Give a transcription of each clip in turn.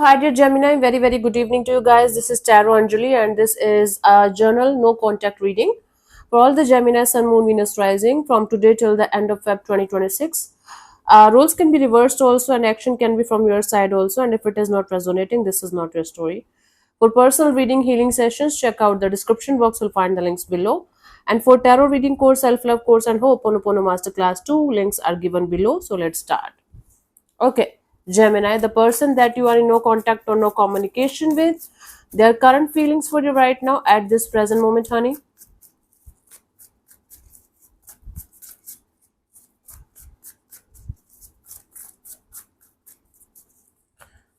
hi dear Gemini. Very, very good evening to you guys. This is Tarot Anjali, and this is a journal, no contact reading for all the Gemini, Sun, Moon, Venus rising from today till the end of Feb 2026. Roles can be reversed also, and action can be from your side also. And if it is not resonating, this is not your story. For personal reading, healing sessions, check out the description box. You'll find the links below. And for tarot reading course, self love course, and Ho'oponopono Masterclass 2, links are given below. So let's start. Okay, Gemini, the person that you are in no contact or no communication with, their current feelings for you right now at this present moment, honey.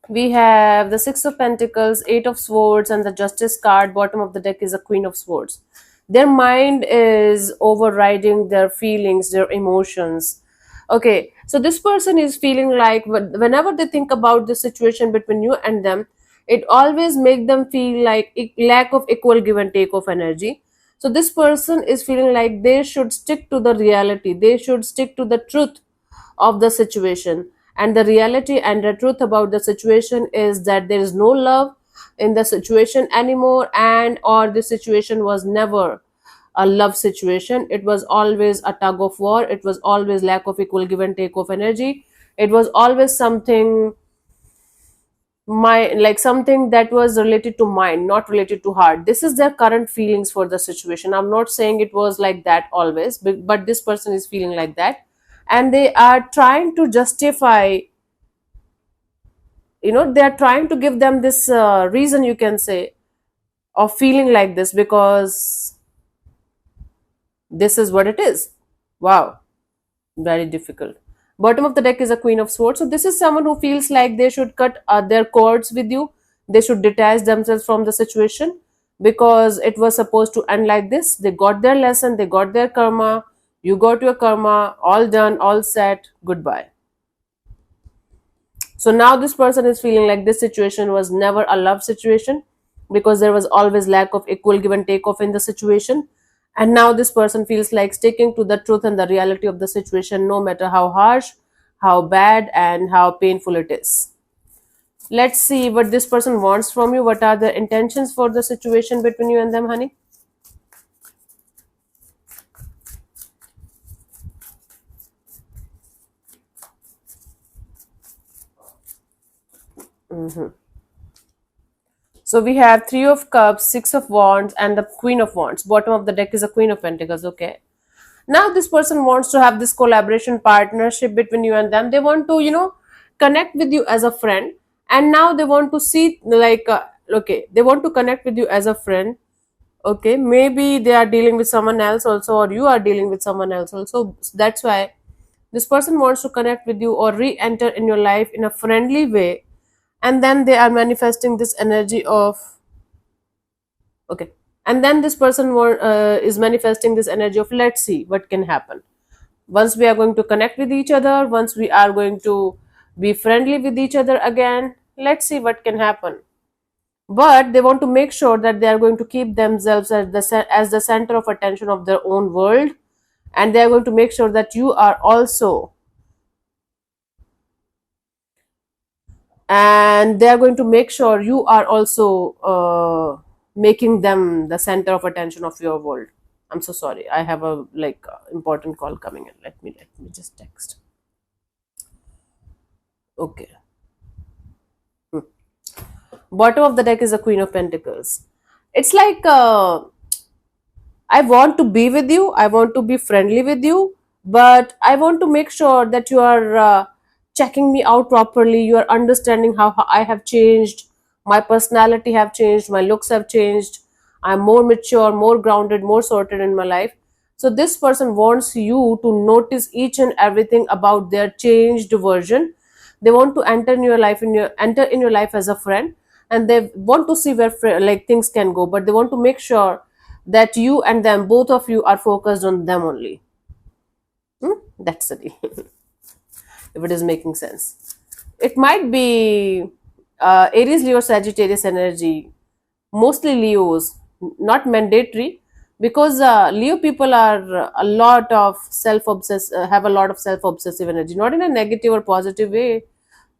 We have the Six of Pentacles, Eight of Swords, and the Justice card. Bottom of the deck is a Queen of Swords. Their mind is overriding their feelings, their emotions. Okay, so this person is feeling like whenever they think about the situation between you and them, it always make them feel like lack of equal give and take of energy. So this person is feeling like they should stick to the reality. They should stick to the truth of the situation, and the reality and the truth about the situation is that there is no love in the situation anymore, and or the situation was never a love situation. It was always a tug of war. It was always lack of equal give and take of energy. It was always something something that was related to mind, not related to heart. This is their current feelings for the situation. I'm not saying it was like that always, but this person is feeling like that, and they are trying to justify, they are trying to give them this reason, you can say, of feeling like this, because this is what it is. Wow, very difficult. Bottom of the deck is a Queen of Swords. So this is someone who feels like they should cut their cords with you. They should detach themselves from the situation, because it was supposed to end like this. They got their lesson, they got their karma. You got your karma, all done, all set, goodbye. So now this person is feeling like this situation was never a love situation, because there was always lack of equal give and take off in the situation. And now this person feels like sticking to the truth and the reality of the situation, no matter how harsh, how bad, and how painful it is. Let's see what this person wants from you. What are the intentions for the situation between you and them, honey? So we have Three of Cups, Six of Wands, and the Queen of Wands. Bottom of the deck is a Queen of Pentacles. Okay. Now this person wants to have this collaboration partnership between you and them. They want to, connect with you as a friend. And now they want to see okay, they want to connect with you as a friend. Okay. Maybe they are dealing with someone else also, or you are dealing with someone else also. That's why this person wants to connect with you or re-enter in your life in a friendly way, and then they are manifesting this energy of, okay, and then this person is manifesting this energy of, let's see what can happen once we are going to connect with each other, once we are going to be friendly with each other again. Let's see what can happen. But they want to make sure that they are going to keep themselves as the center of attention of their own world, and they are going to make sure that you are also, and they are going to make sure you are also making them the center of attention of your world. I'm so sorry, I have a important call coming in. Let me just text. Okay. Bottom of the deck is a Queen of Pentacles. It's like, I want to be with you, I want to be friendly with you, but I want to make sure that you are checking me out properly. You are understanding how I have changed, my personality have changed, my looks have changed. I'm more mature, more grounded, more sorted in my life. So this person wants you to notice each and everything about their changed version. They want to enter in your life, enter in your life as a friend, and they want to see where things can go, but they want to make sure that you and them, both of you, are focused on them only. That's the deal. If it is making sense, it might be Aries, Leo, Sagittarius energy, mostly Leos, not mandatory, because Leo people are a lot of have a lot of self-obsessive energy, not in a negative or positive way.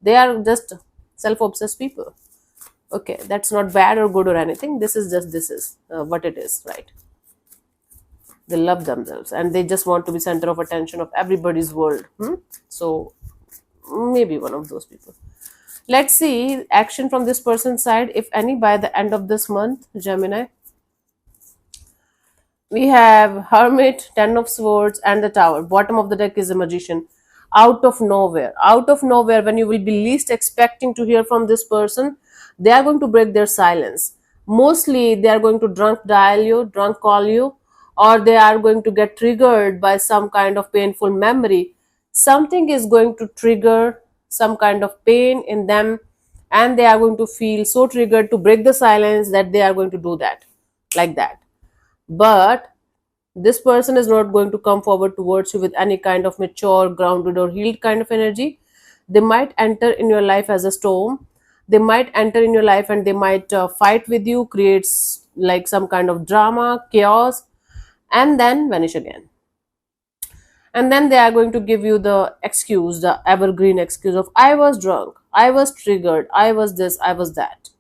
They are just self-obsessed people. Okay, that's not bad or good or anything. This is just, this is what it is, right? They love themselves and they just want to be center of attention of everybody's world. So maybe one of those people. Let's see action from this person's side, if any, by the end of this month, Gemini. We have Hermit, Ten of Swords, and the Tower. Bottom of the deck is a Magician. Out of nowhere, when you will be least expecting to hear from this person, they are going to break their silence. Mostly, they are going to drunk dial you, drunk call you, or they are going to get triggered by some kind of painful memory. Something is going to trigger some kind of pain in them, and they are going to feel so triggered to break the silence that they are going to do that, like that. But this person is not going to come forward towards you with any kind of mature, grounded, or healed kind of energy. They might enter in your life as a storm. They might enter in your life and they might fight with you, creates like some kind of drama, chaos, and then vanish again. And then they are going to give you the excuse, the evergreen excuse of, I was drunk, I was triggered, I was this, I was that.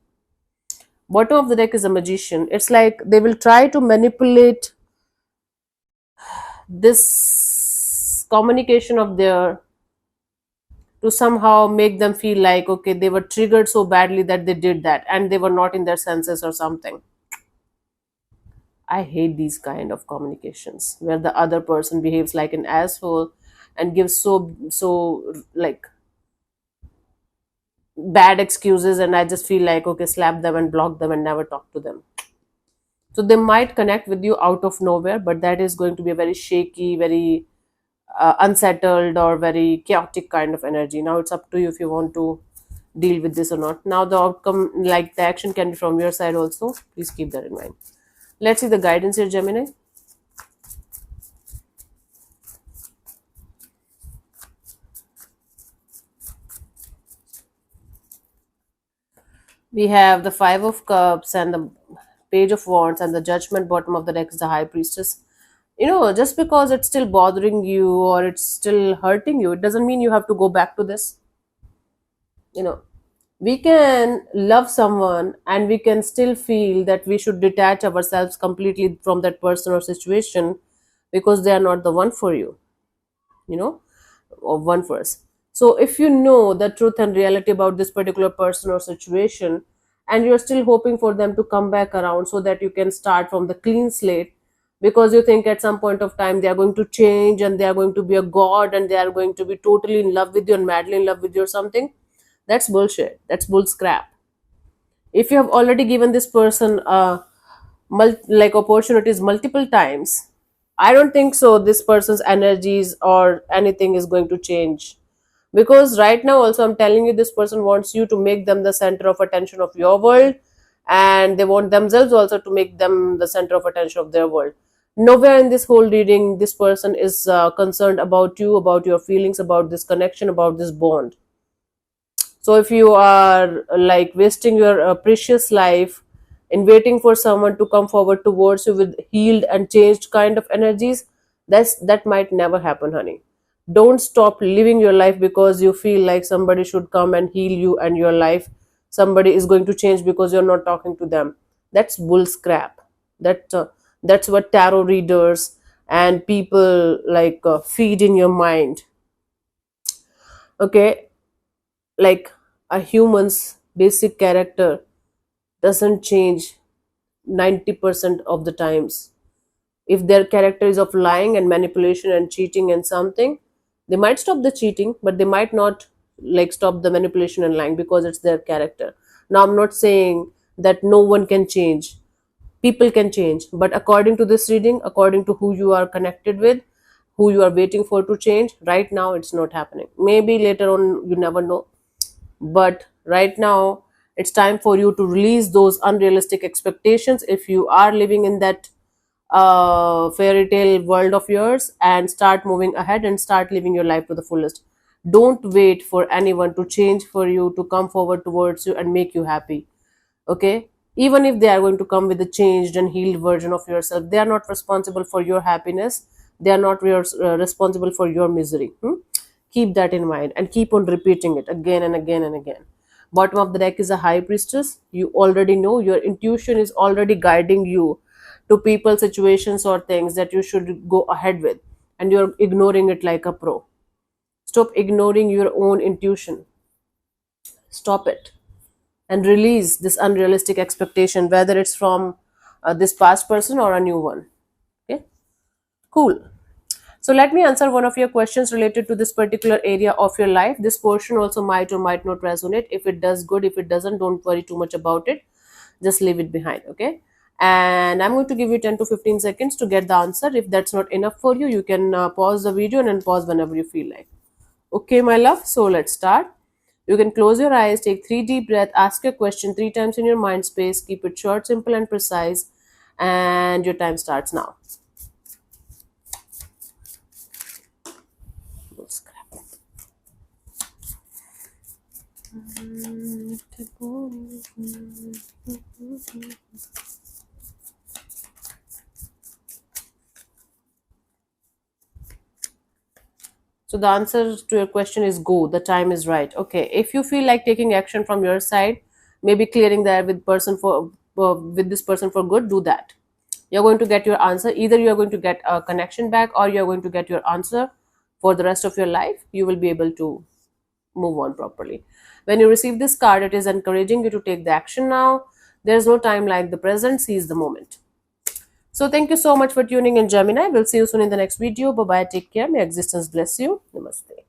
Bottom of the deck is a Magician. It's like they will try to manipulate this communication of their to somehow make them feel like, okay, they were triggered so badly that they did that and they were not in their senses or something. I hate these kind of communications where the other person behaves like an asshole and gives so like bad excuses, and I just feel like, okay, slap them and block them and never talk to them. So they might connect with you out of nowhere, but that is going to be a very shaky, very unsettled, or very chaotic kind of energy. Now it's up to you if you want to deal with this or not. Now the outcome, like the action, can be from your side also. Please keep that in mind. Let's see the guidance here, Gemini. We have the Five of Cups and the Page of Wands, and the Judgment. Bottom of the deck is the High Priestess. Just because it's still bothering you or it's still hurting you, it doesn't mean you have to go back to this. you know we can love someone and we can still feel that we should detach ourselves completely from that person or situation because they are not the one for you, you know or one for us. So if you know the truth and reality about this particular person or situation, and you're still hoping for them to come back around so that you can start from the clean slate, because you think at some point of time they are going to change and they are going to be a god and they are going to be totally in love with you and madly in love with you or something, that's bullshit. That's bull scrap. If you have already given this person like opportunities multiple times, I don't think so this person's energies or anything is going to change. Because right now also I'm telling you, this person wants you to make them the center of attention of your world, and they want themselves also to make them the center of attention of their world. Nowhere in this whole reading this person is concerned about you, about your feelings, about this connection, about this bond. So if you are like wasting your precious life in waiting for someone to come forward towards you with healed and changed kind of energies, that might never happen, honey. Don't stop living your life because you feel like somebody should come and heal you and your life. Somebody is going to change because you're not talking to them. That's bull scrap. That's what tarot readers and people like feed in your mind. Okay, like a human's basic character doesn't change 90% of the times. If their character is of lying and manipulation and cheating and something, they might stop the cheating, but they might not like stop the manipulation and lying because it's their character. Now I'm not saying that no one can change. People can change, but according to this reading, according to who you are connected with, who you are waiting for to change, right now it's not happening. Maybe later on, you never know. But right now it's time for you to release those unrealistic expectations if you are living in that fairy tale world of yours, and start moving ahead and start living your life to the fullest. Don't wait for anyone to change for you, to come forward towards you and make you happy. Okay, even if they are going to come with a changed and healed version of yourself, they are not responsible for your happiness. They are not responsible for your misery. Keep that in mind and keep on repeating it again and again and again. Bottom of the deck is a High Priestess. You already know, your intuition is already guiding you to people, situations, or things that you should go ahead with, and you're ignoring it like a pro. Stop ignoring your own intuition. Stop it and release this unrealistic expectation, whether it's from this past person or a new one. Okay, cool. So let me answer one of your questions related to this particular area of your life. This portion also might or might not resonate. If it does, good. If it doesn't, don't worry too much about it. Just leave it behind. Okay. And I'm going to give you 10 to 15 seconds to get the answer. If that's not enough for you, you can pause the video and then pause whenever you feel like. Okay, my love. So let's start. You can close your eyes, take 3 deep breaths, ask your question 3 times in your mind space. Keep it short, simple, and precise. And your time starts now. We'll scrap it. So the answer to your question is go. The time is right. Okay. If you feel like taking action from your side, maybe clearing the air with this person for good, do that. You're going to get your answer. Either you're going to get a connection back, or you're going to get your answer for the rest of your life. You will be able to move on properly. When you receive this card, it is encouraging you to take the action now. There's no time like the present. Seize the moment. So thank you so much for tuning in, Gemini. We'll see you soon in the next video. Bye bye. Take care. May existence bless you. Namaste.